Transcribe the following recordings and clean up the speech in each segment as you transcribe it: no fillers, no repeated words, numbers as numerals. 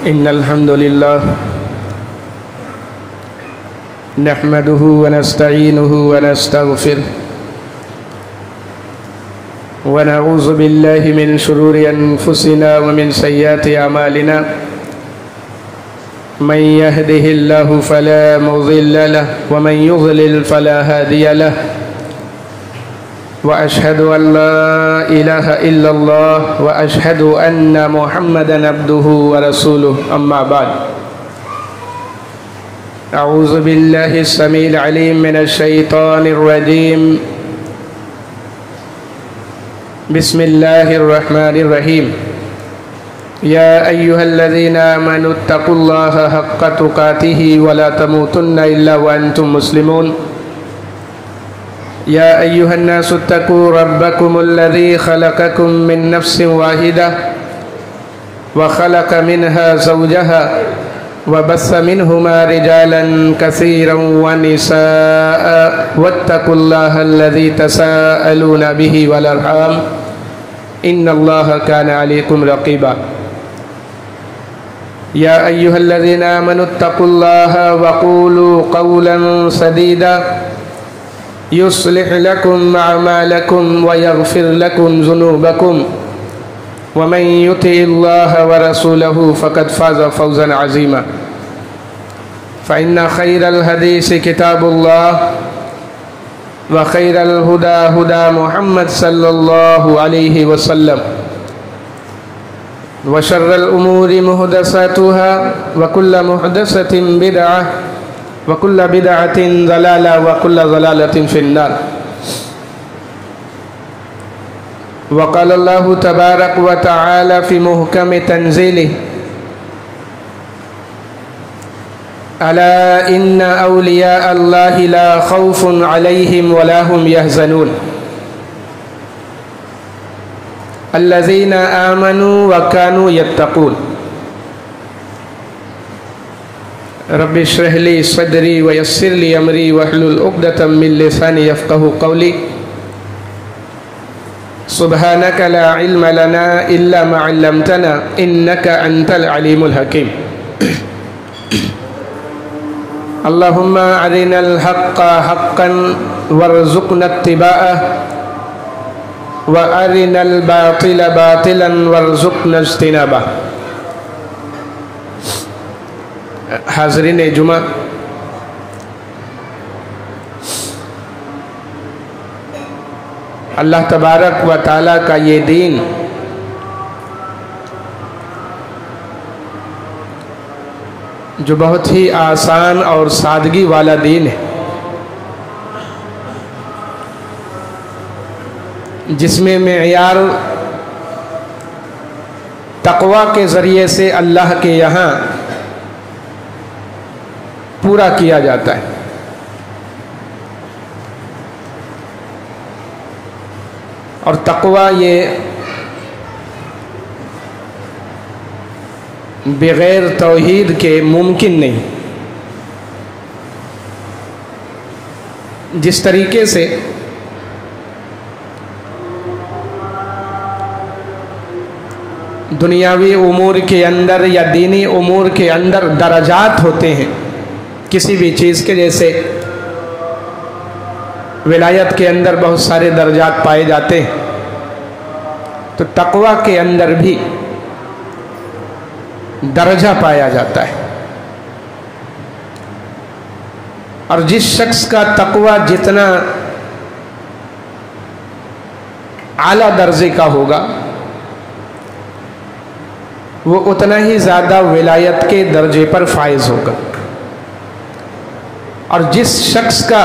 إن الحمد لله نحمده ونستعينه ونستغفره ونعوذ بالله من شرور أنفسنا ومن سيئات أعمالنا من يهده الله فلا مضل له ومن يضلل فلا هادي له وأشهد أن لا إله إلا الله وأشهد أن محمدا عبده ورسوله أما بعد أعوذ بالله السميع العليم من الشيطان الرجيم بسم الله الرحمن الرحيم يا أيها الذين آمنوا اتقوا الله حق تقاته ولا تموتن إلا وأنتم مسلمون يا أيها الناس اتقوا ربكم الذي خلقكم من نفس واحدة وخلق منها زوجها وبث منهما رجالا كثيرا ونساء واتقوا الله الذي تساءلون به والأرحام إن الله كان عليكم رقيبا يا أيها الذين آمنوا اتقوا الله وقولوا قولا سديدا يصلح لكم أعمالكم ويغفر لكم ذنوبكم ومن يطع الله ورسوله فقد فاز فوزا عظيما فإن خير الحديث كتاب الله وخير الهدى هدى محمد صلى الله عليه وسلم وشر الأمور محدثاتها وكل محدثة بدعة وكل بدعة ضلالة وكل ضلالة في النار وقال الله تبارك وتعالى في محكم تنزيله ألا إن أولياء الله لا خوف عليهم ولا هم يحزنون الذين آمنوا وكانوا يتقون رب اشرح لي صدري ويسر لي أمري واحلل عقدة من لساني يفقهوا قولي سبحانك لا علم لنا إلا ما علمتنا إنك أنت العليم الحكيم اللهم أرنا الحق حقا وارزقنا اتباعه وأرنا الباطل باطلا وارزقنا اجتنابه حاضرین جمعہ اللہ تبارک و تعالیٰ کا یہ دین جو بہت ہی آسان اور سادگی والا دین ہے، جس میں معیار تقوی کے ذریعے سے اللہ کے یہاں پورا کیا جاتا ہے۔ اور تقوی یہ بغیر توحید کے ممکن نہیں۔ جس طریقے سے دنیاوی امور کے اندر یا دینی امور کے اندر درجات ہوتے ہیں کسی بھی چیز کے، جیسے ولایت کے اندر بہت سارے درجات پائے جاتے ہیں، تو تقوی کے اندر بھی درجہ پایا جاتا ہے۔ اور جس شخص کا تقوی جتنا اعلیٰ درجے کا ہوگا وہ اتنا ہی زیادہ ولایت کے درجے پر فائز ہوگا، اور جس شخص کا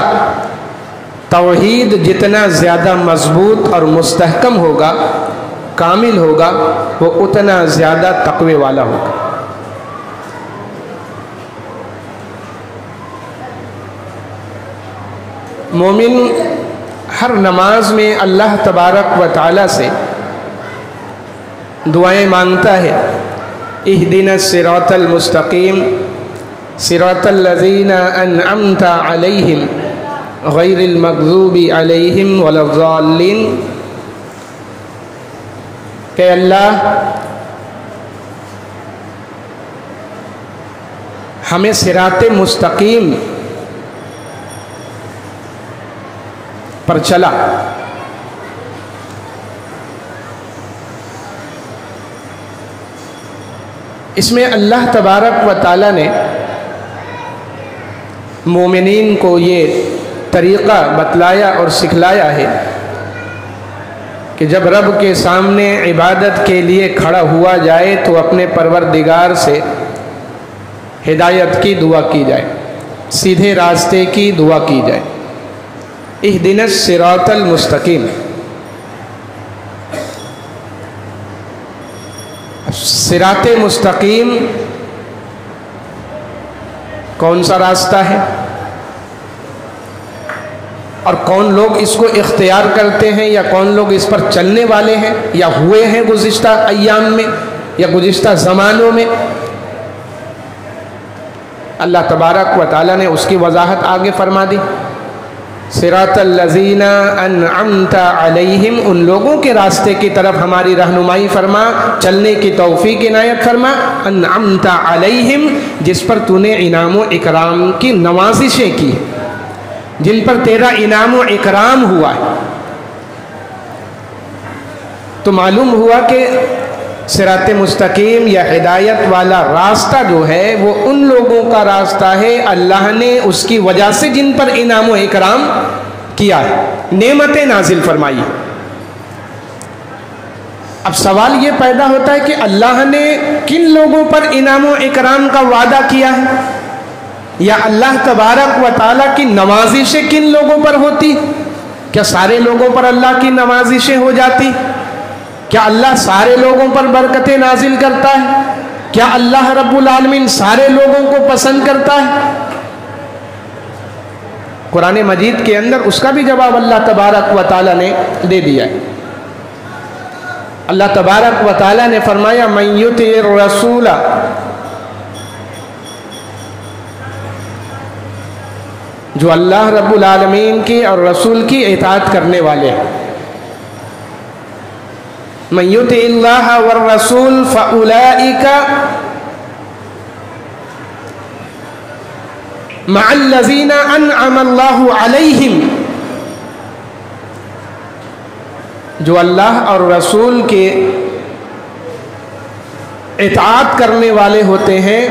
توحید جتنا زیادہ مضبوط اور مستحکم ہوگا، کامل ہوگا، وہ اتنا زیادہ تقوی والا ہوگا۔ مومن ہر نماز میں اللہ تبارک و تعالی سے دعائیں مانگتا ہے، اہدنا الصراط المستقیم صراط الذین انعمت علیہم غیر المغضوب علیہم ولا الضالین، کہ اللہ ہمیں صراط مستقیم پر چلا۔ اس میں اللہ تبارک و تعالیٰ نے مومنین کو یہ طریقہ بتلایا اور سکھلایا ہے کہ جب رب کے سامنے عبادت کے لیے کھڑا ہوا جائے تو اپنے پروردگار سے ہدایت کی دعا کی جائے، سیدھے راستے کی دعا کی جائے، اہدنا الصراط المستقیم۔ صراط مستقیم کون سا راستہ ہے اور کون لوگ اس کو اختیار کرتے ہیں، یا کون لوگ اس پر چلنے والے ہیں یا ہوئے ہیں گزشتہ ایام میں یا گزشتہ زمانوں میں؟ اللہ تبارک و تعالیٰ نے اس کی وضاحت آگے فرما دی۔ صراط الذین انعمت علیہم، ان لوگوں کے راستے کی طرف ہماری رہنمائی فرما، چلنے کی توفیق عنایت فرما۔ انعمت علیہم، جس پر تو نے انعام و اکرام کی نوازشیں کی، جن پر تیرا انعام و اکرام ہوا ہے۔ تو معلوم ہوا کہ صراط مستقیم یا ہدایت والا راستہ جو ہے وہ ان لوگوں کا راستہ ہے اللہ نے اس کی وجہ سے جن پر انعام و اکرام کیا ہے، نعمتیں نازل فرمائی۔ اب سوال یہ پیدا ہوتا ہے کہ اللہ نے کن لوگوں پر انعام و اکرام کا وعدہ کیا ہے، یا اللہ تبارک و تعالیٰ کی نوازشیں کن لوگوں پر ہوتی؟ کیا سارے لوگوں پر اللہ کی نوازشیں ہو جاتی؟ کیا اللہ سارے لوگوں پر برکتیں نازل کرتا ہے؟ کیا اللہ رب العالمین سارے لوگوں کو پسند کرتا ہے؟ قرآن مجید کے اندر اس کا بھی جواب اللہ تبارک و تعالیٰ نے دے دیا ہے۔ اللہ تبارک و تعالیٰ نے فرمایا من یطع الرسول، جو اللہ رب العالمین کی اور رسول کی اطاعت کرنے والے ہیں۔ من یطع اللہ والرسول فاولئک مع الذین انعم اللہ علیہم، جو اللہ اور رسول کے اطاعت کرنے والے ہوتے ہیں،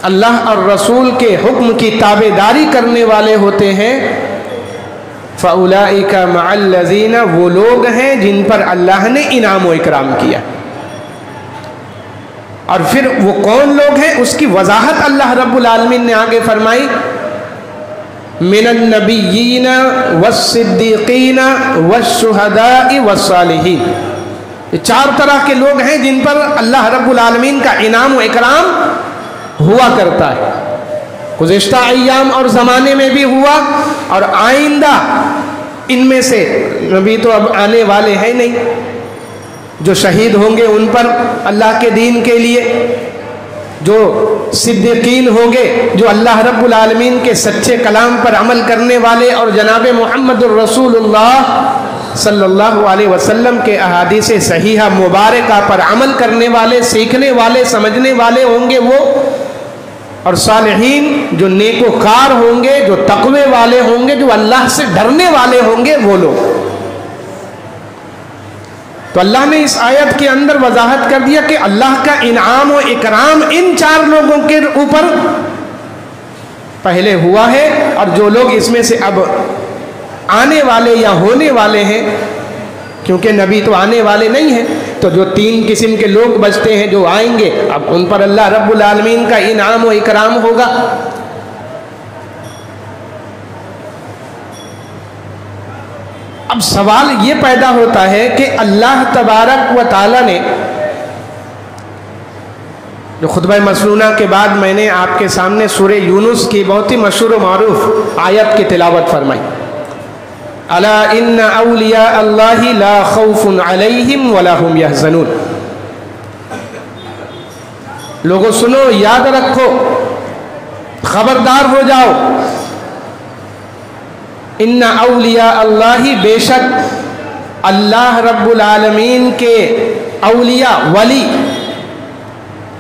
اللہ اور رسول کے حکم کی تابع داری کرنے والے ہوتے ہیں، فَأُولَئِكَ مَعَ الَّذِينَ، وہ لوگ ہیں جن پر اللہ نے انعام و اکرام کیا۔ اور پھر وہ کون لوگ ہیں اس کی وضاحت اللہ رب العالمین نے آگے فرمائی، مِنَ النَّبِيِّينَ وَالصِّدِّيقِينَ وَالشُّهَدَاءِ وَالصَّالِحِينَ، یہ چار طرح کے لوگ ہیں جن پر اللہ رب العالمین کا انعام و اکرام ہوا کرتا ہے، گزشتہ ایام اور زمانے میں بھی ہوا اور آئندہ ان میں سے نبی تو اب آنے والے ہیں نہیں، جو شہید ہوں گے ان پر اللہ کے دین کے لیے، جو صدیقین ہوں گے، جو اللہ رب العالمین کے سچے کلام پر عمل کرنے والے اور جناب محمد الرسول اللہ صلی اللہ علیہ وسلم کے احادیث صحیحہ مبارکہ پر عمل کرنے والے، سیکھنے والے، سمجھنے والے ہوں گے وہ، اور صالحین جو نیکوکار ہوں گے، جو تقوی والے ہوں گے، جو اللہ سے ڈرنے والے ہوں گے، وہ لوگ۔ تو اللہ نے اس آیت کے اندر وضاحت کر دیا کہ اللہ کا انعام و اکرام ان چار لوگوں کے اوپر پہلے ہوا ہے، اور جو لوگ اس میں سے اب آنے والے یا ہونے والے ہیں، کیونکہ نبی تو آنے والے نہیں ہیں، تو جو تین قسم کے لوگ بچتے ہیں جو آئیں گے، اب ان پر اللہ رب العالمین کا انعام و اکرام ہوگا۔ اب سوال یہ پیدا ہوتا ہے کہ اللہ تبارک و تعالیٰ نے جو خطبہ مسنونہ کے بعد میں نے آپ کے سامنے سورہ یونس کی بہت ہی مشہور و معروف آیت کی تلاوت فرمائی، الا ان اولیاء اللہ لا خوف علیہم ولا هم یحزنون، لوگوں سنو، یاد رکھو، خبردار ہو جاؤ، ان اولیاء اللہ، بے شک اللہ رب العالمین کے اولیاء، ولی،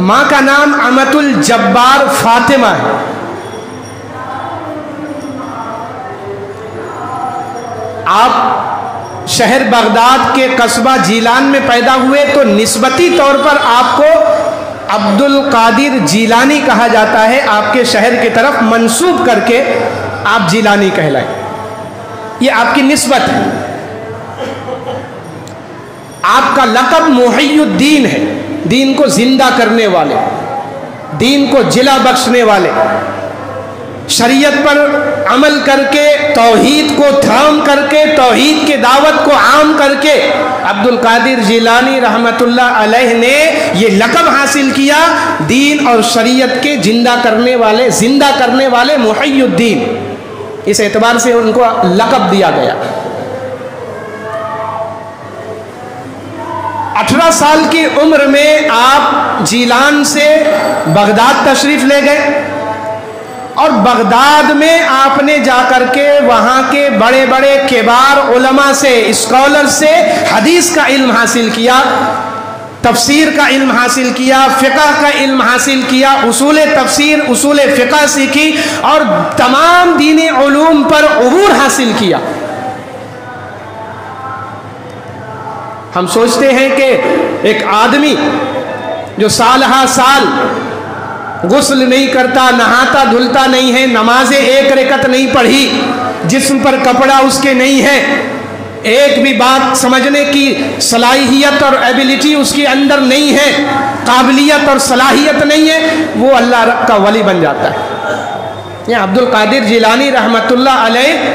ماں کا نام امت الجبار فاطمہ ہے. آپ شہر بغداد کے قصبہ جیلان میں پیدا ہوئے تو نسبتی طور پر آپ کو عبد القادر جیلانی کہا جاتا ہے. آپ کے شہر کی طرف منسوب کر کے آپ جیلانی کہلائے. یہ آپ کی نسبت ہے. آپ کا لقب محی الدین ہے، دین کو زندہ کرنے والے، دین کو جلا بخشنے والے، شریعت پر عمل کر کے توحید کو تھام کر کے توحید کے دعوت کو عام کر کے عبد القادر جیلانی رحمت اللہ علیہ نے یہ لقب حاصل کیا، دین اور شریعت کے زندہ کرنے والے محی الدین. اس اعتبار سے ان کو لقب دیا گیا. 18 سال کی عمر میں آپ جیلان سے بغداد تشریف لے گئے اور بغداد میں آپ نے جا کر کے وہاں کے بڑے بڑے کبار علماء سے، اسکالر سے حدیث کا علم حاصل کیا، تفسیر کا علم حاصل کیا، فقہ کا علم حاصل کیا، اصول تفسیر، اصول فقہ سیکھی اور تمام دینی علوم پر عبور حاصل کیا. ہم سوچتے ہیں کہ ایک آدمی جو سال ہا سال غسل نہیں کرتا، نہاتا دھلتا نہیں ہے، نمازیں ایک رکعت نہیں پڑھی، جسم پر کپڑا اس کے نہیں ہے، ایک بھی بات سمجھنے کی صلاحیت اور ایبلٹی اس کے اندر نہیں ہے، قابلیت اور صلاحیت نہیں ہے، وہ اللہ کا ولی بن جاتا ہے. یہ عبد القادر جیلانی رحمت اللہ علیہ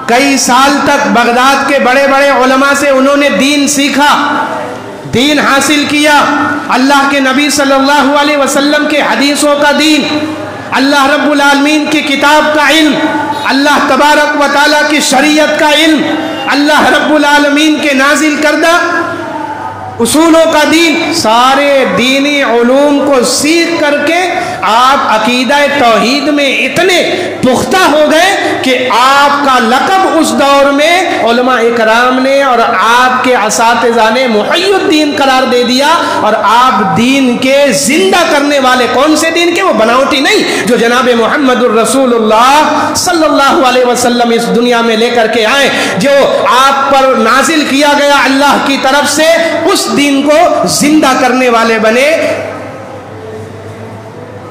کئی سال تک بغداد کے بڑے بڑے علماء سے انہوں نے دین سیکھا، دین حاصل کیا، اللہ کے نبی صلی اللہ علیہ وسلم کے حدیثوں کا دین، اللہ رب العالمین کی کتاب کا علم، اللہ تبارک و تعالیٰ کی شریعت کا علم، اللہ رب العالمین کے نازل کردہ اصولوں کا دین، سارے دینی علوم کو سیکھ کر کے آپ عقیدہ توحید میں اتنے پختہ ہو گئے کہ آپ کا لقب اس دور میں علماء اکرام نے اور آپ کے اساتذہ نے محی الدین قرار دے دیا. اور آپ دین کے زندہ کرنے والے، کون سے دین کے؟ وہ بناوٹی نہیں، جو جناب محمد الرسول اللہ صلی اللہ علیہ وسلم اس دنیا میں لے کر کے آئے، جو آپ پر نازل کیا گیا اللہ کی طرف سے، اس دین کو زندہ کرنے والے بنے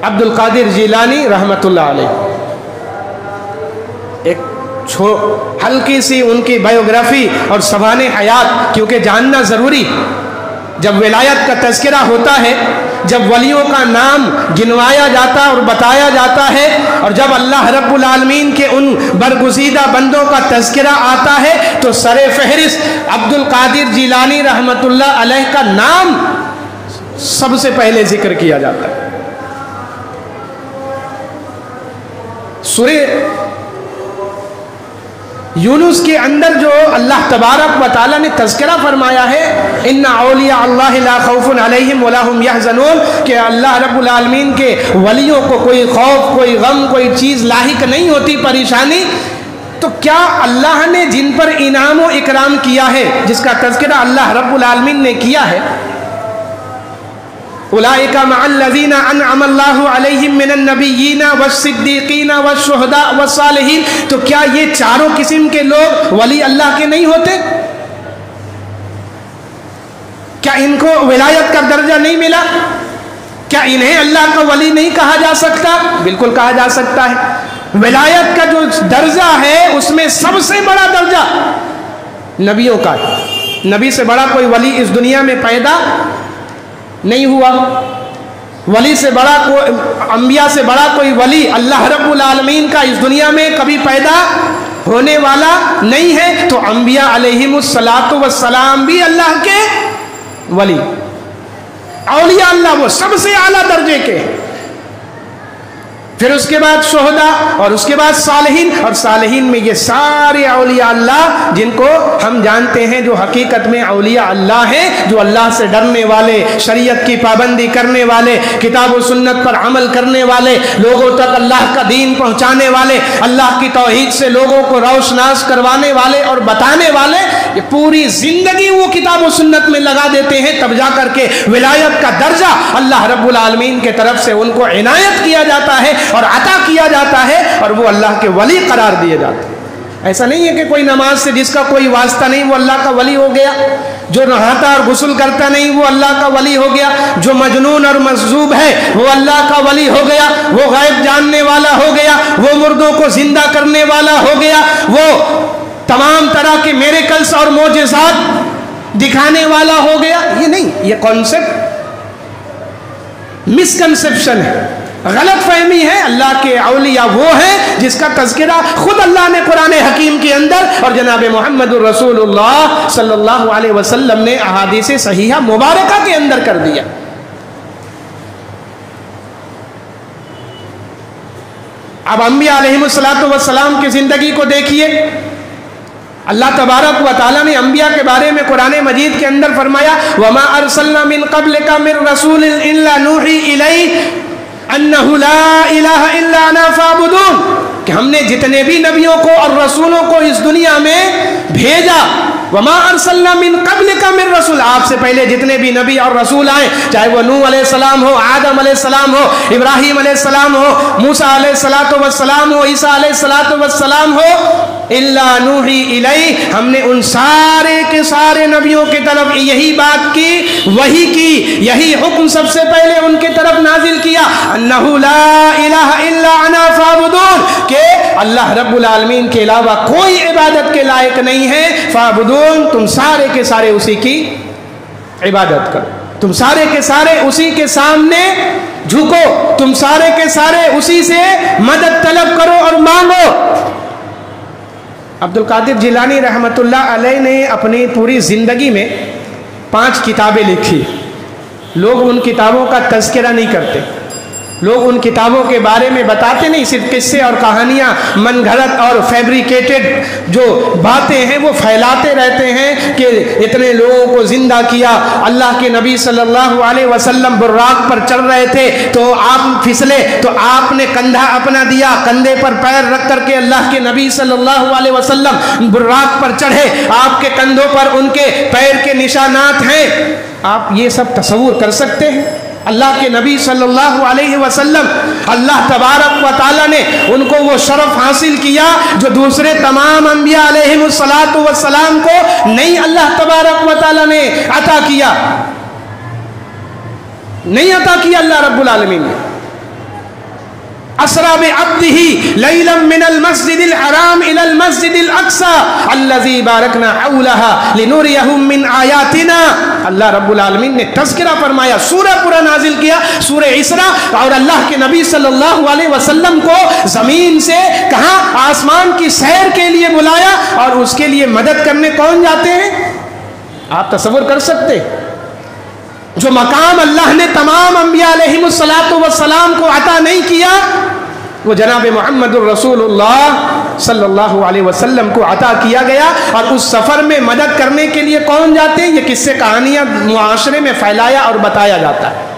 عبد القادر جیلانی رحمت اللہ علیہ. ایک ہلکی سی ان کی بایوگرافی اور سوانح حیات، کیونکہ جاننا ضروری. جب ولایت کا تذکرہ ہوتا ہے، جب ولیوں کا نام گنوایا جاتا اور بتایا جاتا ہے، اور جب اللہ رب العالمین کے ان برگزیدہ بندوں کا تذکرہ آتا ہے، تو سر فہرست عبد القادر جیلانی رحمت اللہ علیہ کا نام سب سے پہلے ذکر کیا جاتا ہے. سورہ یونس کے اندر جو اللہ تبارک و تعالیٰ نے تذکرہ فرمایا ہے، ان اولیاء اللہ لا خوف علیہم ولا هم يحزنون، کہ اللہ رب العالمین کے ولیوں کو کوئی خوف، کوئی غم، کوئی چیز لاحق نہیں ہوتی، پریشانی. تو کیا اللہ نے جن پر انعام و اکرام کیا ہے، جس کا تذکرہ اللہ رب العالمین نے کیا ہے، اولئک مع الذین انعم اللہ علیہم من النبیین والصدیقین والشہداء والصالحین، تو کیا یہ چاروں قسم کے لوگ ولی اللہ کے نہیں ہوتے؟ کیا ان کو ولایت کا درجہ نہیں ملا؟ کیا انہیں اللہ کا ولی نہیں کہا جا سکتا؟ بالکل کہا جا سکتا ہے. ولایت کا جو درجہ ہے اس میں سب سے بڑا درجہ نبیوں کا ہے. نبی سے بڑا کوئی ولی اس دنیا میں پیدا نہیں ہوا. ولی سے بڑا کوئی، انبیاء سے بڑا کوئی ولی اللہ رب العالمین کا اس دنیا میں کبھی پیدا ہونے والا نہیں ہے. تو انبیاء علیہم الصلاۃ والسلام بھی اللہ کے ولی، اولیاء اللہ وہ سب سے اعلیٰ درجے کے. پھر اس کے بعد شہداء اور اس کے بعد صالحین، اور صالحین میں یہ سارے اولیاء اللہ جن کو ہم جانتے ہیں جو حقیقت میں اولیاء اللہ ہیں، جو اللہ سے ڈرنے والے، شریعت کی پابندی کرنے والے، کتاب و سنت پر عمل کرنے والے، لوگوں تک اللہ کا دین پہنچانے والے، اللہ کی توحید سے لوگوں کو روشناس کروانے والے اور بتانے والے، یہ پوری زندگی وہ کتاب و سنت میں لگا دیتے ہیں، تب جا کر کے ولایت کا درجہ اللہ رب العالمین کے طرف سے ان کو عنایت کیا جاتا ہے اور عطا کیا جاتا ہے، اور وہ اللہ کے ولی قرار دیے جاتے ہیں۔ ایسا نہیں ہے کہ کوئی نماز سے جس کا کوئی واسطہ نہیں وہ اللہ کا ولی ہو گیا، جو نہاتا اور غسل کرتا نہیں وہ اللہ کا ولی ہو گیا، جو مجنون اور مجذوب ہے وہ اللہ کا ولی ہو گیا، وہ غیب جاننے والا ہو گیا، وہ مردوں کو زندہ کرنے والا ہو گیا، وہ تمام طرح کے میریکلز اور معجزات دکھانے والا ہو گیا۔ یہ نہیں، یہ کانسیپٹ مسکنسیپشن ہے، غلط فہمی ہے۔ اللہ کے اولیاء وہ ہیں جس کا تذکرہ خود اللہ نے قرآن حکیم کے اندر اور جناب محمد الرسول اللہ صلی اللہ علیہ وسلم نے احادیث صحیحہ مبارکہ کے اندر کر دیا۔ اب انبیاء علیہم الصلوۃ کی زندگی کو دیکھیے، اللہ تبارک و تعالیٰ نے انبیاء کے بارے میں قرآن مجید کے اندر فرمایا وَمَا أَرْسَلْنَا مِن قَبْلِكَ مِن رَسُولٍ إِلَّا نُوحِي إِلَيْهِ أَنَّهُ لَا إِلَهَ إِلَّا أَنَا فَاعْبُدُونِ، کہ ہم نے جتنے بھی نبیوں کو اور رسولوں کو اس دنیا میں بھیجا، وَمَا أَرْسَلْنَا مِن قَبْلِكَ مِن رَسُولٍ، آپ سے پہلے جتنے بھی نبی اور رسول آئے، چاہے وہ نوح علیہ السلام ہو، آدم علیہ السلام ہو، ابراہیم علیہ السلام ہو، موسیٰ علیہ السلام ہو، عیسیٰ علیہ السلام ہو، الا نوحی الیہ، ہم نے ان سارے کے سارے نبیوں کی طرف یہی بات کی، وحی کی، یہی حکم سب سے پہلے ان کی طرف نازل کیا، انہ لا الہ الا انا فاعبدون، کہ اللہ رب العالمین کے علاوہ کوئی عبادت کے لائق نہیں ہے، فاعبدون، تم سارے کے سارے اسی کی عبادت کرو، تم سارے کے سارے اسی کے سامنے جھکو، تم سارے کے سارے اسی سے مدد طلب کرو اور مانگو۔ عبد القادر جیلانی رحمۃ اللہ علیہ نے اپنی پوری زندگی میں 5 کتابیں لکھی، لوگ ان کتابوں کا تذکرہ نہیں کرتے، لوگ ان کتابوں کے بارے میں بتاتے نہیں، صرف قصے اور کہانیاں، من گھڑت اور فیبریکیٹڈ جو باتیں ہیں وہ پھیلاتے رہتے ہیں کہ اتنے لوگوں کو زندہ کیا، اللہ کے نبی صلی اللہ علیہ وسلم براق پر چڑھ رہے تھے تو آپ پھسلے تو آپ نے کندھا اپنا دیا، کندھے پر پیر رکھ کر کے اللہ کے نبی صلی اللہ علیہ وسلم براق پر چڑھے، آپ کے کندھوں پر ان کے پیر کے نشانات ہیں۔ آپ یہ سب تصور کر سکتے ہیں؟ اللہ کے نبی صلی اللہ علیہ وسلم، اللہ تبارک و تعالیٰ نے ان کو وہ شرف حاصل کیا جو دوسرے تمام انبیاء علیہم السلام کو نہیں اللہ تبارک و تعالیٰ نے عطا کیا، نہیں عطا کیا اللہ رب العالمین نے۔ اسرا بعبده لیلا من المسجد الحرام الى المسجد الاقصى الذي باركنا حوله لنريه من آیاتنا، اللہ رب العالمین نے تذکرہ فرمایا، سورہ پورا نازل کیا، سورہ اسراء، اور اللہ کے نبی صلی اللہ علیہ وسلم کو زمین سے کہاں آسمان کی سیر کے لیے بلایا، اور اس کے لیے مدد کرنے کون جاتے ہیں؟ آپ تصور کر سکتے؟ جو مقام اللہ نے تمام انبیاء علیہم السلام کو عطا نہیں کیا، وہ جناب محمد الرسول اللہ صلی اللہ علیہ وسلم کو عطا کیا گیا۔ اور اس سفر میں مدد کرنے کے لیے کون جاتے ہیں؟ یہ قصے کہانیاں معاشرے میں پھیلایا اور بتایا جاتا ہے۔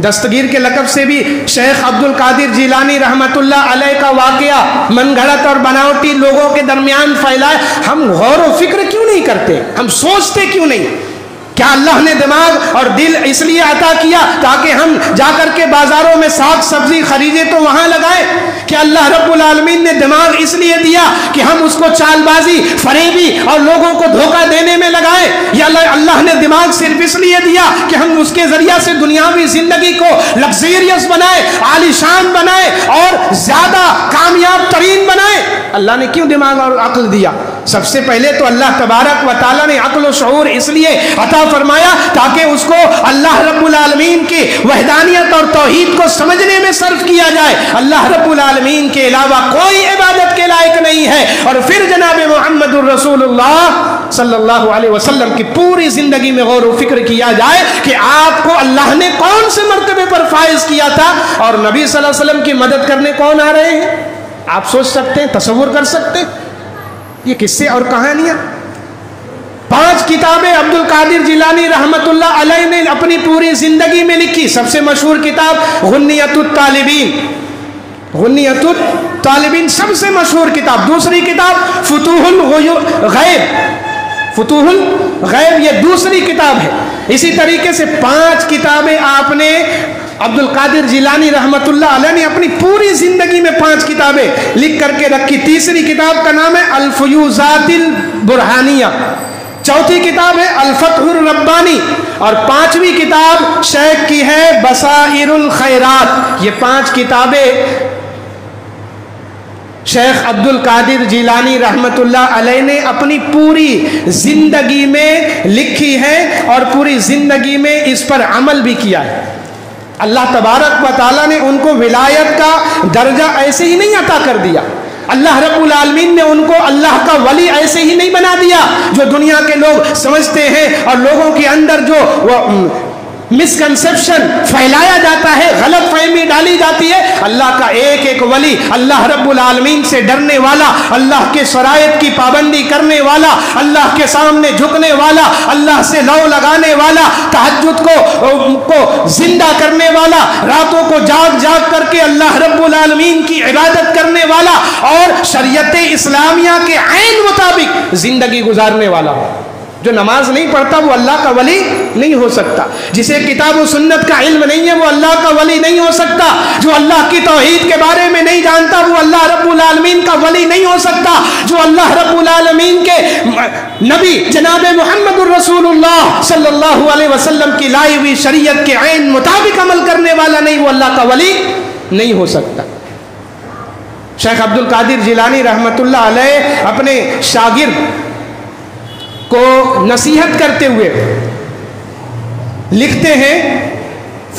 دستگیر کے لقب سے بھی شیخ عبد القادر جیلانی رحمت اللہ علیہ کا واقعہ من گھڑت اور بناوٹی لوگوں کے درمیان پھیلائے، ہم غور و فکر کیوں نہیں کرتے؟ ہم سوچتے کیوں نہیں؟ کیا اللہ نے دماغ اور دل اس لیے عطا کیا تاکہ ہم جا کر کے بازاروں میں ساگ سبزی خریدے تو وہاں لگائے؟ کہ اللہ رب العالمین نے دماغ اس لیے دیا کہ ہم اس کو چال بازی، فریبی اور لوگوں کو دھوکہ دینے میں لگائے؟ یا اللہ نے دماغ صرف اس لیے دیا کہ ہم اس کے ذریعہ سے دنیاوی زندگی کو لگزیریس بنائے، عالی شان بنائے اور زیادہ کامیاب ترین بنائے؟ اللہ نے کیوں دماغ اور عقل دیا؟ سب سے پہلے تو اللہ تبارک و تعالیٰ نے عقل و شعور اس لیے عطا فرمایا تاکہ اس کو اللہ رب العالمین کی وحدانیت اور توحید کو سمجھنے میں صرف کیا جائے، اللہ رب العالمین کے علاوہ کوئی عبادت کے لائق نہیں ہے۔ اور پھر جناب محمد الرسول اللہ صلی اللہ علیہ وسلم کی پوری زندگی میں غور و فکر کیا جائے کہ آپ کو اللہ نے کون سے مرتبے پر فائز کیا تھا اور نبی صلی اللہ علیہ وسلم کی مدد کرنے کون آ رہے ہیں؟ آپ سوچ سکتے ہیں، تصور کر سکتے ہیں؟ یہ قصے اور کہانیاں. 5 کتابیں عبد القادر جیلانی رحمت اللہ علیہ نے اپنی پوری زندگی میں لکھی. سب سے مشہور کتاب غنیۃ الطالبین، غنیۃ الطالبین سب سے مشہور کتاب. دوسری کتاب فتوح الغیب، فتوح الغیب یہ دوسری کتاب ہے. اسی طریقے سے 5 کتابیں آپ نے عبد القادر جیلانی رحمت اللہ علیہ نے اپنی پوری زندگی میں 5 کتابیں لکھ کر کے رکھی. تیسری کتاب کا نام ہے الفیوزات البرہانیہ، چوتھی کتاب ہے الفتح الربانی اور 5ویں کتاب شیخ کی ہے بصائر الخیرات. یہ 5 کتابیں شیخ عبد القادر جیلانی رحمت اللہ علیہ نے اپنی پوری زندگی میں لکھی ہے اور پوری زندگی میں اس پر عمل بھی کیا ہے. اللہ تبارک و تعالیٰ نے ان کو ولایت کا درجہ ایسے ہی نہیں عطا کر دیا. اللہ رب العالمین نے ان کو اللہ کا ولی ایسے ہی نہیں بنا دیا جو دنیا کے لوگ سمجھتے ہیں اور لوگوں کے اندر جو مسکنسیپشن پھیلایا جاتا ہے، غلط فہمی ڈالی جاتی ہے. اللہ کا ایک ایک ولی اللہ رب العالمین سے ڈرنے والا، اللہ کے شرائط کی پابندی کرنے والا، اللہ کے سامنے جھکنے والا، اللہ سے لو لگانے والا، تہجد کو زندہ کرنے والا، راتوں کو جاگ جاگ کر کے اللہ رب العالمین کی عبادت کرنے والا اور شریعت اسلامیہ کے عین مطابق زندگی گزارنے والا ہو. جو نماز نہیں پڑھتا وہ اللہ کا ولی نہیں ہو سکتا. جسے کتاب و سنت کا علم نہیں ہے وہ اللہ کا ولی نہیں ہو سکتا. جو اللہ کی توحید کے بارے میں نہیں جانتا وہ اللہ رب العالمین کا ولی نہیں ہو سکتا. جو اللہ رب العالمین کے نبی جناب محمد الرسول اللہ صلی اللہ علیہ وسلم کی لائی ہوئی شریعت کے عین مطابق عمل کرنے والا نہیں وہ اللہ کا ولی نہیں ہو سکتا. شیخ عبد القادر جیلانی رحمت اللہ علیہ اپنے شاگرد کو نصیحت کرتے ہوئے لکھتے ہیں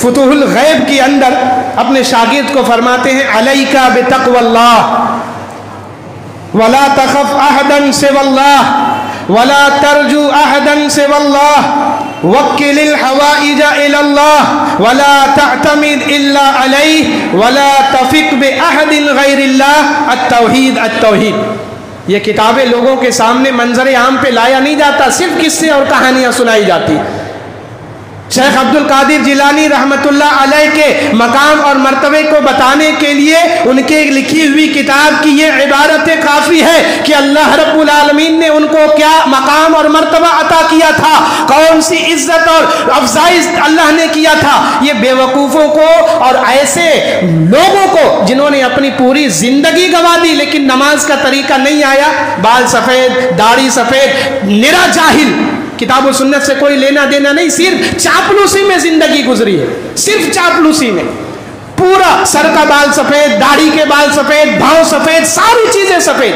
فتوح الغیب کے اندر اپنے شاگرد کو فرماتے ہیں علیکا بتقوی اللہ ولا تخف احدا سوى اللہ ولا ترجو احدا سوى اللہ وکل الحوائج الى اللہ ولا تعتمد الا علیہ ولا تفق باحد غیر اللہ التوحید التوحید. یہ کتابیں لوگوں کے سامنے منظر عام پہ لایا نہیں جاتا، صرف قصے اور کہانیاں سنائی جاتی. شیخ عبد القادر جیلانی رحمت اللہ علیہ کے مقام اور مرتبے کو بتانے کے لیے ان کے لکھی ہوئی کتاب کی یہ عبارتیں کافی ہے کہ اللہ رب العالمین نے ان کو کیا مقام اور مرتبہ عطا کیا تھا، کون سی عزت اور افزائش اللہ نے کیا تھا. یہ بے وقوفوں کو اور ایسے لوگوں کو جنہوں نے اپنی پوری زندگی گوا دی لیکن نماز کا طریقہ نہیں آیا، بال سفید، داڑھی سفید، نرا جاہل، کتاب و سنت سے کوئی لینا دینا نہیں، صرف چاپلوسی میں زندگی گزری ہے، صرف چاپلوسی میں. پورا سر کا بال سفید، داڑھی کے بال سفید، بھاؤں سفید، ساری چیزیں سفید.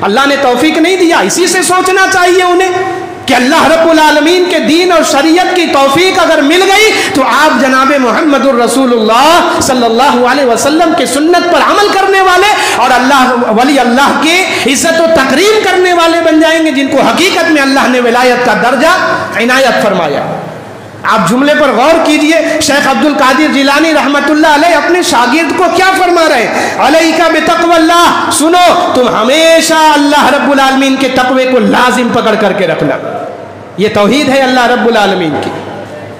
اللہ نے توفیق نہیں دیا. اسی سے سوچنا چاہیے انہیں کہ اللہ رب العالمین کے دین اور شریعت کی توفیق اگر مل گئی تو آپ جناب محمد الرسول اللہ صلی اللہ علیہ وسلم کے سنت پر عمل کرنے والے اور اللہ ولی اللہ کی عزت و تکریم کرنے والے بن جائیں گے جن کو حقیقت میں اللہ نے ولایت کا درجہ عنایت فرمایا. آپ جملے پر غور کیجئے. شیخ عبد القادر جیلانی رحمت اللہ علیہ اپنے شاگرد کو کیا فرما رہے ہیں؟ علیکا بتقوی اللہ، سنو تم ہمیشہ اللہ رب العالمین کے تقوی کو لازم پکڑ کر کے رکھنا. یہ توحید ہے اللہ رب العالمین کی،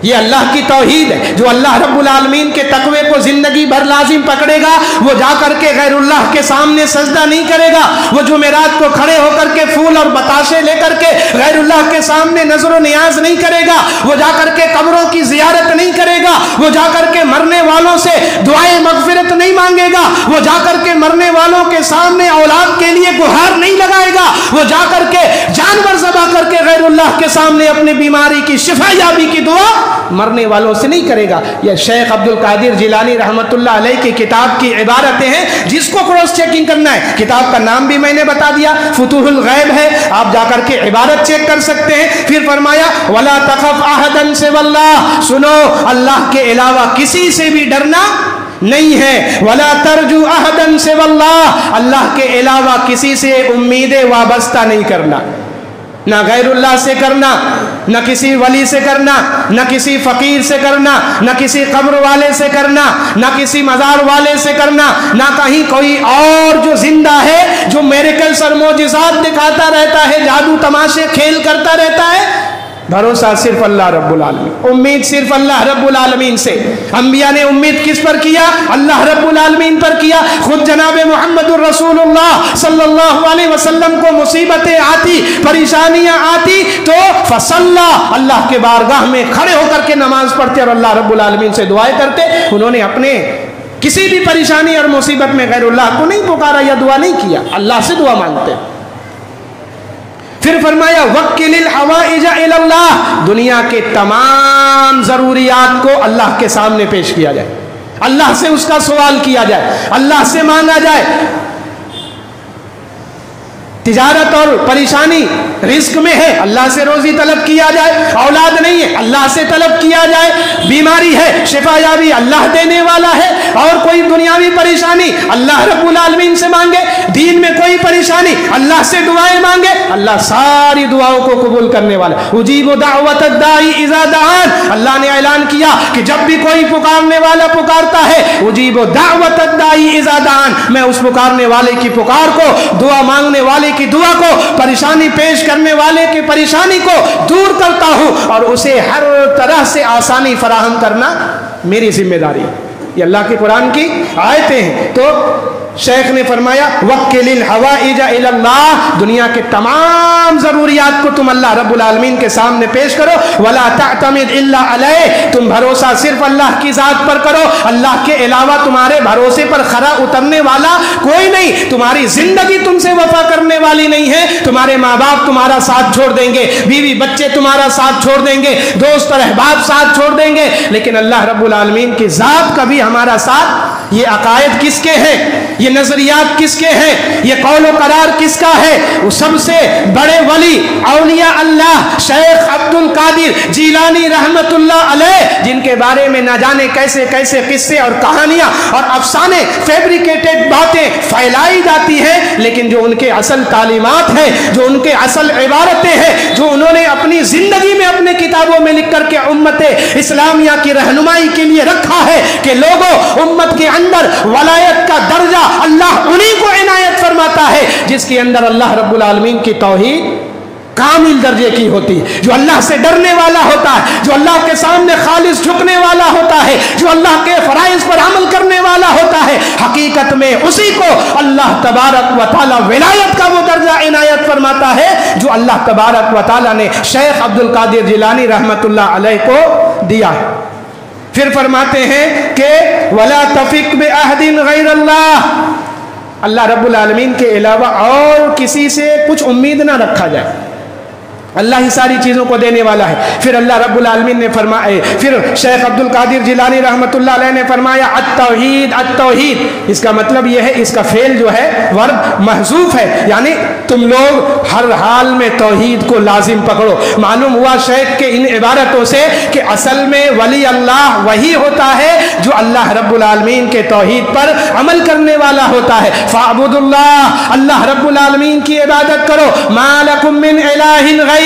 یہ اللہ کی توحید ہے. جو اللہ رب العالمین کے تقوی کو زندگی بھر لازم پکڑے گا وہ جا کر کے غیر اللہ کے سامنے سجدہ نہیں کرے گا. وہ جمعرات کو کھڑے ہو کر کے پھول اور بتاشے لے کر کے غیر اللہ کے سامنے نظر و نیاز نہیں کرے گا. وہ جا کر کے قبروں کی زیارت نہیں کرے گا. وہ جا کر کے مرنے والوں سے دعائیں مغفرت نہیں مانگے گا. وہ جا کر کے مرنے والوں کے سامنے اولاد کے لیے گہار نہیں لگائے گا. وہ جا کر کے جانور ذبح کر کے غیر اللہ کے سامنے اپنی بیماری کی شفا یابی کی دعا مرنے والوں سے نہیں کرے گا. یہ شیخ عبد القادر جیلانی رحمت اللہ علیہ کی کتاب کی عبارتیں ہیں. جس کو کراس چیکنگ کرنا ہے، کتاب کا نام بھی میں نے بتا دیا، فتوح الغیب ہے، آپ جا کر کے عبارت چیک کر سکتے ہیں. پھر فرمایا ولا تخف احدا سوى اللہ، سنو اللہ کے علاوہ کسی سے بھی ڈرنا نہیں ہے. ولا ترجو احدا سوى اللہ، اللہ کے علاوہ کسی سے امیدیں وابستہ نہیں کرنا. نہ غیراللہ سے کرنا، نہ کسی ولی سے کرنا، نہ کسی فقیر سے کرنا، نہ کسی قبر والے سے کرنا، نہ کسی مزار والے سے کرنا، نہ کہیں کوئی اور جو زندہ ہے، جو میریکلز اور معجزات دکھاتا رہتا ہے، جادو تماشے کھیل کرتا رہتا ہے۔ بھروسہ صرف اللہ رب العالمین، امید صرف اللہ رب العالمین سے۔ انبیاء نے امید کس پر کیا؟ اللہ رب العالمین پر کیا۔ خود جناب محمد الرسول اللہ صلی اللہ علیہ وسلم کو مصیبتیں آتی، پریشانیاں آتی تو فصلا، اللہ کے بارگاہ میں کھڑے ہو کر کے نماز پڑھتے اور اللہ رب العالمین سے دعائیں کرتے۔ انہوں نے اپنے کسی بھی پریشانی اور مصیبت میں غیر اللہ کو نہیں پکارا یا دعا نہیں کیا، اللہ سے دعا مانگتے۔ پھر فرمایا وکل الحوائج الی اللہ، دنیا کے تمام ضروریات کو اللہ کے سامنے پیش کیا جائے، اللہ سے اس کا سوال کیا جائے، اللہ سے مانگا جائے۔ تجارت اور پریشانی رزق میں ہے، اللہ سے روزی طلب کیا جائے۔ اولاد نہیں ہے، اللہ سے طلب کیا جائے۔ بیماری ہے، شفا یابی اللہ دینے والا ہے۔ اور کوئی دنیاوی پریشانی اللہ رب العالمین سے مانگے، دین میں کوئی پریشانی اللہ سے دعائیں مانگے، اللہ ساری دعاؤں کو قبول کرنے والا۔ اجیب دعوت الداعی اذا دعان، اللہ نے اعلان کیا کہ جب بھی کوئی پکارنے والا پکارتا ہے، اجیب دعوت الداعی اذا دعان، میں اس پکارنے والے کی پکار کو، دعا مانگنے والے کی دعا کو، پریشانی پیش کرنے والے کی پریشانی کو دور کرتا ہوں، اور اسے ہر طرح سے آسانی فراہم کرنا میری ذمہ داری ہے۔ یہ اللہ کے قرآن کی آیتیں ہیں۔ تو شیخ نے فرمایا وکل الحوائج الی اللہ، دنیا کے تمام ضروریات کو تم اللہ رب العالمین کے سامنے پیش کرو۔ ولا تعتمد الا علیہ، تم بھروسہ صرف اللہ کی ذات پر کرو، اللہ کے علاوہ تمہارے بھروسے پر کھرا اترنے والا کوئی نہیں۔ تمہاری زندگی تم سے وفا کرنے والی نہیں ہے، تمہارے ماں باپ تمہارا ساتھ چھوڑ دیں گے، بیوی بچے تمہارا ساتھ چھوڑ دیں گے، دوست اور احباب ساتھ چھوڑ دیں گے، لیکن اللہ رب العالمین کی ذات کا بھی ہمارا ساتھ۔ یہ عقائد کس کے ہیں؟ یہ نظریات کس کے ہیں؟ یہ قول و قرار کس کا ہے؟ وہ سب سے بڑے ولی اولیاء اللہ شیخ عبد القادر جیلانی رحمت اللہ علیہ، جن کے بارے میں نہ جانے کیسے کیسے قصے اور کہانیاں اور افسانے، فیبریکیٹڈ باتیں پھیلائی جاتی ہیں، لیکن جو ان کے اصل تعلیمات ہیں، جو ان کے اصل عبارتیں ہیں، جو انہوں نے اپنی زندگی میں اپنے کتابوں میں لکھ کر کے امت اسلامیہ کی رہنمائی کے لیے رکھا ہے کہ لوگوں، امت کے اندر ولایت کا درجہ اللہ انہی کو عنایت فرماتا ہے جس کے اندر اللہ رب العالمین کی توحید کامل درجے کی ہوتی ہے، جو اللہ سے ڈرنے والا ہوتا ہے، جو اللہ کے سامنے خالص جھکنے والا ہوتا ہے، جو اللہ کے فرائض پر عمل کرنے والا ہوتا ہے، حقیقت میں اسی کو اللہ تبارک و تعالی ولایت کا وہ درجہ عنایت فرماتا ہے جو اللہ تبارک و تعالی نے شیخ عبد القادر جیلانی رحمت اللہ علیہ کو دیا ہے۔ پھر فرماتے ہیں کہ وَلَا تَفِقْ بِأَحْدٍ غَيْرَ اللَّهِ، اللہ رب العالمین کے علاوہ اور کسی سے کچھ امید نہ رکھا جائے، اللہ ہی ساری چیزوں کو دینے والا ہے۔ پھر اللہ رب العالمین نے فرمایا، پھر شیخ عبد القادر جیلانی رحمت اللہ علیہ نے فرمایا التوحید التوحید، اس کا مطلب یہ ہے، اس کا فعل جو ہے ورب محذوف ہے، یعنی تم لوگ ہر حال میں توحید کو لازم پکڑو۔ معلوم ہوا شیخ کے ان عبارتوں سے کہ اصل میں ولی اللہ وہی ہوتا ہے جو اللہ رب العالمین کے توحید پر عمل کرنے والا ہوتا ہے۔ فاعبدوا اللہ، اللہ رب العالمین کی عبادت کرو۔ ما لکم من الہ غیر،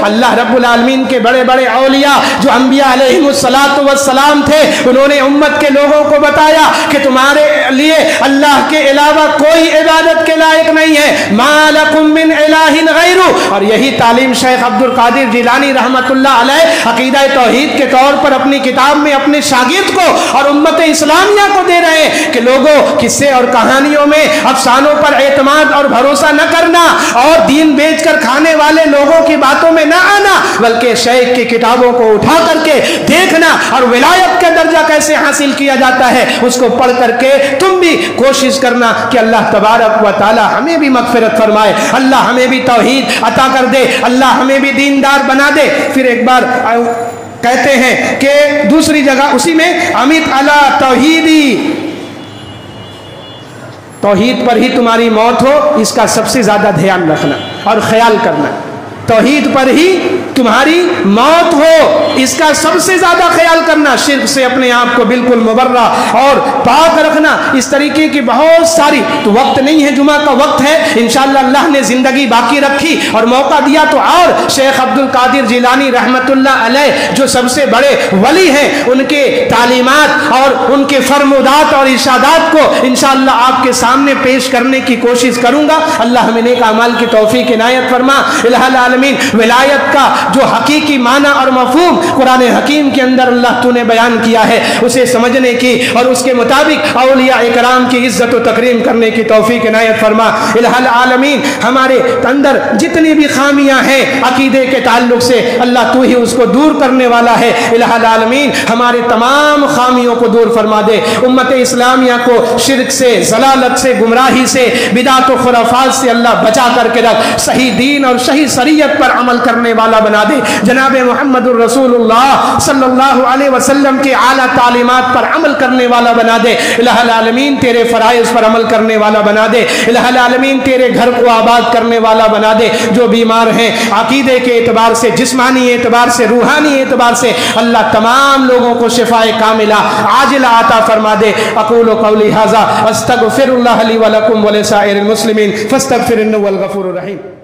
اللہ رب العالمین کے بڑے بڑے اولیاء جو انبیاء علیہم الصلاۃ والسلام تھے، انہوں نے امت کے لوگوں کو بتایا کہ تمہارے لیے اللہ کے علاوہ کوئی عبادت کے لائق نہیں ہے۔ ما لکم من الہ غیر، اور یہی تعلیم شیخ عبد القادر جیلانی رحمت اللہ علیہ عقیدہ توحید کے طور پر اپنی کتاب میں اپنے شاگرد کو اور امت اسلامیہ کو دے رہے ہیں کہ لوگوں، قصے اور کہانیوں میں، افسانوں پر اعتماد اور بھروسہ نہ کرنا، اور دین بیچ کر کھانے والے لوگوں کی باتوں میں نہ آنا، بلکہ شیخ کی کتابوں کو اٹھا کر کے دیکھنا، اور ولایت کا درجہ کیسے حاصل کیا جاتا ہے اس کو پڑھ کر کے تم بھی کوشش کرنا کہ اللہ تبارک و تعالی ہمیں بھی مغفرت فرمائے، اللہ ہمیں بھی توحید عطا کر دے، اللہ ہمیں بھی دیندار بنا دے۔ پھر ایک بار کہتے ہیں کہ دوسری جگہ اسی میں امیت علی توحیدی، توحید پر ہی تمہاری موت ہو، اس کا سب سے زیادہ دھیان رکھنا اور خیال کرنا، توحید پر ہی تمہاری موت ہو، اس کا سب سے زیادہ خیال کرنا، شرک سے اپنے آپ کو بالکل مبرہ اور پاک رکھنا۔ اس طریقے کی بہت ساری، تو وقت نہیں ہے، جمعہ کا وقت ہے، انشاءاللہ اللہ نے زندگی باقی رکھی اور موقع دیا تو اور شیخ عبد القادر جیلانی رحمت اللہ علیہ جو سب سے بڑے ولی ہیں، ان کے تعلیمات اور ان کے فرمودات اور ارشادات کو انشاءاللہ آپ کے سامنے پیش کرنے کی کوشش کروں گا۔ اللہ ہمیں نیک اعمال کی توفیق عنایت فرما۔ الہ العالمین، ولایت کا جو حقیقی معنی اور مفہوم قرآن حکیم کے اندر اللہ تو نے بیان کیا ہے، اسے سمجھنے کی اور اس کے مطابق اولیاء اکرام کی عزت و تکریم کرنے کی توفیق عنایت فرما۔ الہ العالمین، ہمارے اندر جتنی بھی خامیاں ہیں عقیدے کے تعلق سے، اللہ تو ہی اس کو دور کرنے والا ہے۔ الہ العالمین، ہمارے تمام خامیوں کو دور فرما دے، امت اسلامیہ کو شرک سے، ضلالت سے، گمراہی سے، بدعت و خرافات سے اللہ بچا کر کے رکھ، صحیح دین اور صحیح شریعت پر عمل کرنے والا بنا دے، جناب محمد الرسول اللہ صلی اللہ علیہ وسلم کے اعلیٰ تعلیمات پر عمل کرنے والا بنا دے۔ الہ العالمین، تیرے فرائض پر عمل کرنے والا بنا دے۔ الہ العالمین، تیرے گھر کو آباد کرنے والا بنا دے۔ جو بیمار ہیں عقیدے کے اعتبار سے، جسمانی اعتبار سے، روحانی اعتبار سے، اللہ تمام لوگوں کو شفاء کاملہ عاجلہ عطا فرما دے۔ اقول قولی ھذا استغفر اللہ لی ولکم ولسائر المسلمین فاستغفروا انہ هو الغفور الرحیم۔